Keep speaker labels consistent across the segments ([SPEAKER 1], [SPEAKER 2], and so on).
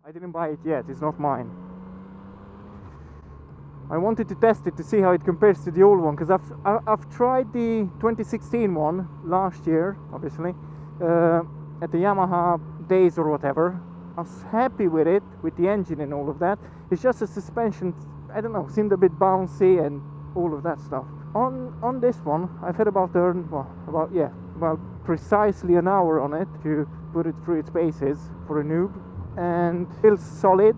[SPEAKER 1] I didn't buy it yet, it's not mine. I wanted to test it to see how it compares to the old one, because I've tried the 2016 one last year, obviously, at the Yamaha days or whatever. I was happy with it, with the engine and all of that. It's just the suspension, I don't know, seemed a bit bouncy and all of that stuff. On this one, I've had about precisely an hour on it to put it through its paces for a noob, and feels solid.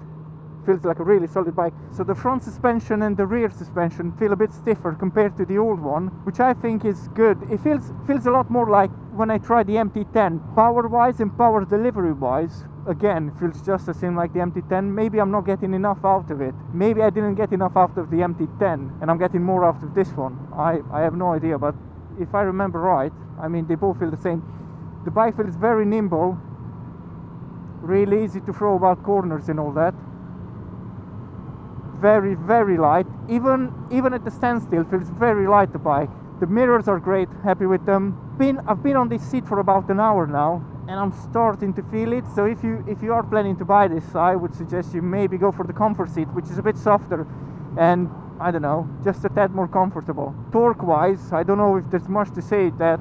[SPEAKER 1] Feels like a really solid bike. So the front suspension and the rear suspension feel a bit stiffer compared to the old one, which I think is good. It feels a lot more like when I tried the MT10. Power wise and power delivery wise, again, feels just the same like the MT10. Maybe I'm not getting enough out of it. Maybe I didn't get enough out of the MT10 and I'm getting more out of this one. I have no idea, but if I remember right, I mean, they both feel the same. The bike feels very nimble, really easy to throw about corners and all that. Very, very light. Even at the standstill, feels very light, the bike. The mirrors are great, happy with them. I've been on this seat for about an hour now, and I'm starting to feel it. So if you are planning to buy this, I would suggest you maybe go for the comfort seat, which is a bit softer and, I don't know, just a tad more comfortable. Torque wise, I don't know if there's much to say that.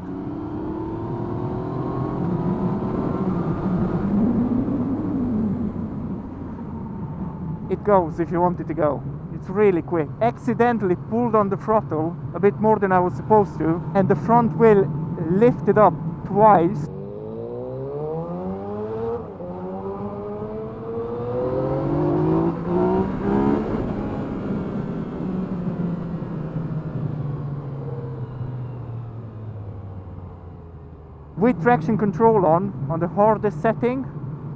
[SPEAKER 1] It goes if you want it to go. It's really quick. Accidentally pulled on the throttle a bit more than I was supposed to, and the front wheel lifted up twice. With traction control on the hardest setting,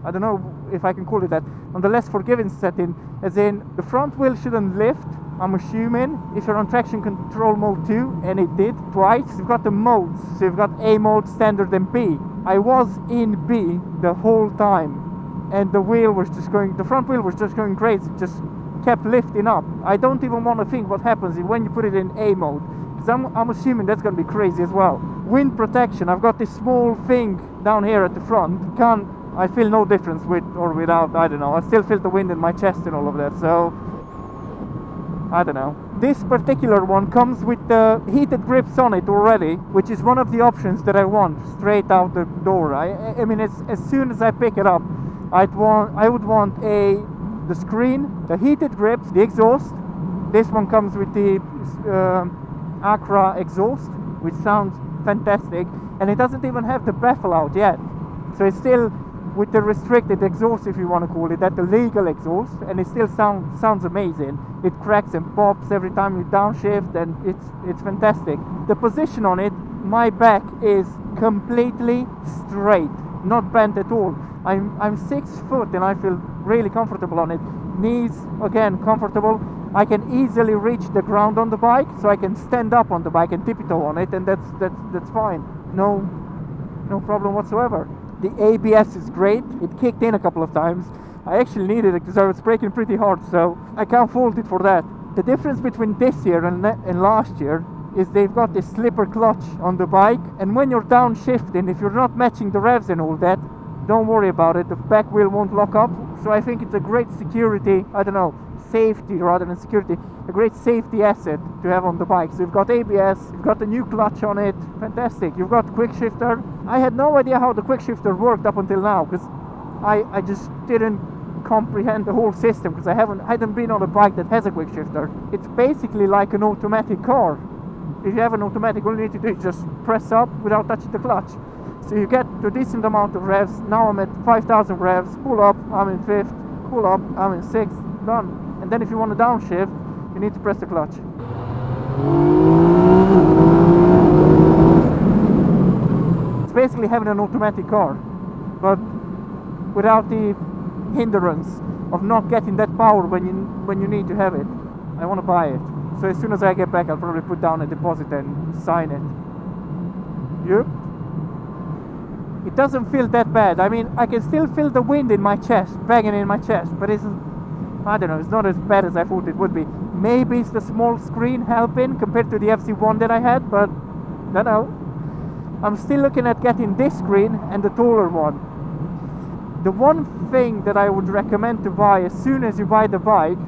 [SPEAKER 1] I don't know if I can call it that, on the less forgiving setting, as in the front wheel shouldn't lift, I'm assuming, if you're on traction control mode 2, and it did twice. You've got the modes, so you've got A mode, standard and B. I was in B the whole time, and the front wheel was just going crazy, just kept lifting up. I don't even want to think what happens when you put it in A mode, because I'm assuming that's going to be crazy as well. Wind protection, I've got this small thing down here at the front, I feel no difference with or without, I don't know. I still feel the wind in my chest and all of that, so I don't know. This particular one comes with the heated grips on it already, which is one of the options that I want straight out the door. I mean, as soon as I pick it up, I would want the screen, the heated grips, the exhaust. This one comes with the Acra exhaust, which sounds fantastic, and it doesn't even have the baffle out yet. So it's still with the restricted exhaust, if you want to call it that, the legal exhaust, and it still sounds amazing. It cracks and pops every time you downshift, and it's fantastic. The position on it, my back is completely straight, not bent at all. I'm 6 foot and I feel really comfortable on it. Knees, again, comfortable. I can easily reach the ground on the bike, so I can stand up on the bike and tiptoe on it, and that's fine. No problem whatsoever. The ABS is great. It kicked in a couple of times. I actually needed it because I was braking pretty hard, so I can't fault it for that. The difference between this year and last year is they've got this slipper clutch on the bike, and when you're downshifting, if you're not matching the revs and all that, don't worry about it, the back wheel won't lock up. So I think it's a great security, I don't know, safety rather than security, a great safety asset to have on the bike. So you've got ABS, you've got the new clutch on it, fantastic. You've got quick shifter. I had no idea how the quick shifter worked up until now, because I just didn't comprehend the whole system, because I hadn't been on a bike that has a quick shifter. It's basically like an automatic car. If you have an automatic, all you need to do is just press up without touching the clutch. So you get to a decent amount of revs. Now I'm at 5,000 revs, pull up, I'm in 5th, pull up, I'm in 6th, done. And then if you want to downshift, you need to press the clutch. It's basically having an automatic car, but without the hindrance of not getting that power when you need to have it. I want to buy it. So as soon as I get back, I'll probably put down a deposit and sign it. Yep. It doesn't feel that bad. I mean, I can still feel the wind in my chest, banging in my chest, but I don't know, it's not as bad as I thought it would be. Maybe it's the small screen helping compared to the FC1 that I had, but I don't know. I'm still looking at getting this screen and the taller one. The one thing that I would recommend to buy as soon as you buy the bike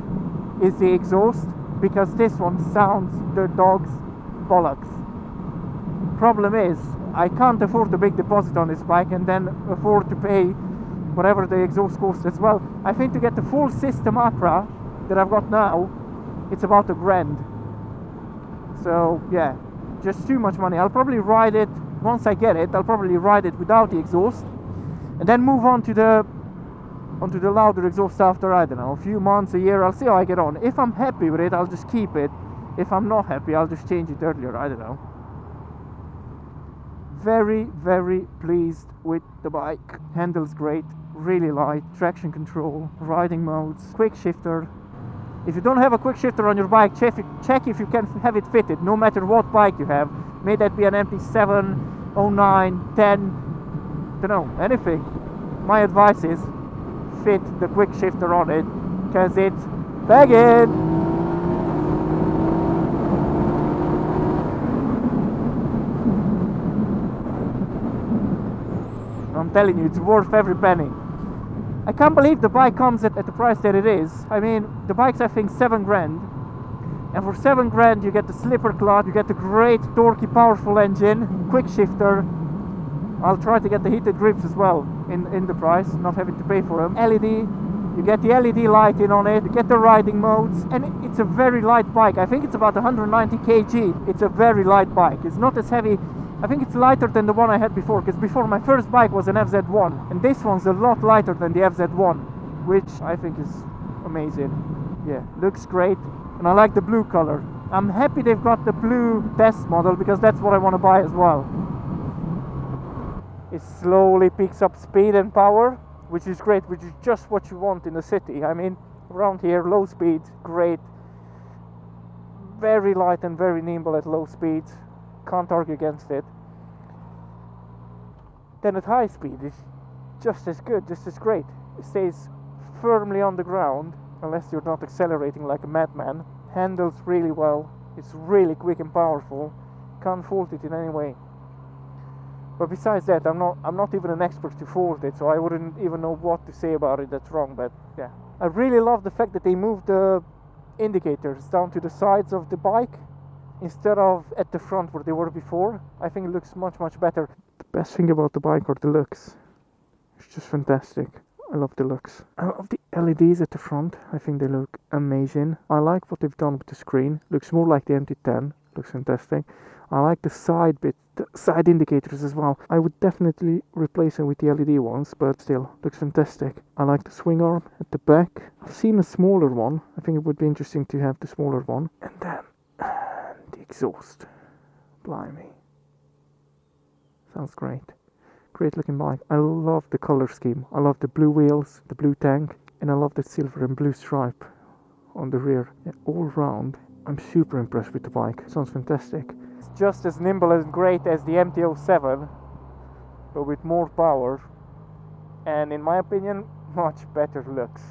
[SPEAKER 1] is the exhaust, because this one sounds the dog's bollocks. Problem is, I can't afford a big deposit on this bike and then afford to pay whatever the exhaust costs as well. I think to get the full system Acra that I've got now, it's about £1,000. So yeah, just too much money. I'll probably ride it, once I get it, I'll probably ride it without the exhaust and then move on to onto the louder exhaust after, I don't know, a few months, a year. I'll see how I get on. If I'm happy with it, I'll just keep it. If I'm not happy, I'll just change it earlier, I don't know. Very, very pleased with the bike. Handles great, really light, traction control, riding modes, quick shifter. If you don't have a quick shifter on your bike, check if you can have it fitted, no matter what bike you have. May that be an MT7, 09, 10, don't know, anything. My advice is fit the quick shifter on it, because it's banging. I'm telling you, it's worth every penny. I can't believe the bike comes at the price that it is. I mean, the bike's I think £7,000, and for £7,000 you get the slipper clutch, you get the great torquey powerful engine, quick shifter. I'll try to get the heated grips as well in the price, not having to pay for them. LED, you get the LED lighting on it, you get the riding modes, and it's a very light bike. I think it's about 190 kg. It's a very light bike. It's not as heavy. I think it's lighter than the one I had before, because before my first bike was an FZ1, and this one's a lot lighter than the FZ1, which I think is amazing. Yeah, looks great, and I like the blue color. I'm happy they've got the blue test model, because that's what I want to buy as well. It slowly picks up speed and power, which is great, which is just what you want in the city. I mean, around here, low speed, great. Very light and very nimble at low speeds. Can't argue against it. Then at high speed, it's just as good, just as great. It stays firmly on the ground, unless you're not accelerating like a madman. Handles really well. It's really quick and powerful. Can't fault it in any way. But besides that, I'm not even an expert to fault it, so I wouldn't even know what to say about it that's wrong. But yeah, I really love the fact that they moved the indicators down to the sides of the bike instead of at the front where they were before. I think it looks much better. The best thing about the bike are the looks. It's just fantastic. I love the looks. I love the LEDs at the front. I think they look amazing. I like what they've done with the screen. Looks more like the MT10. Looks fantastic. I like the side bit, the side indicators as well. I would definitely replace them with the LED ones, but still, looks fantastic. I like the swing arm at the back. I've seen a smaller one. I think it would be interesting to have the smaller one. And then the exhaust. Blimey. Sounds great. Great looking bike. I love the color scheme. I love the blue wheels, the blue tank, and I love the silver and blue stripe on the rear. Yeah, all round, I'm super impressed with the bike. It sounds fantastic. It's just as nimble and great as the MT-07, but with more power, and in my opinion, much better looks.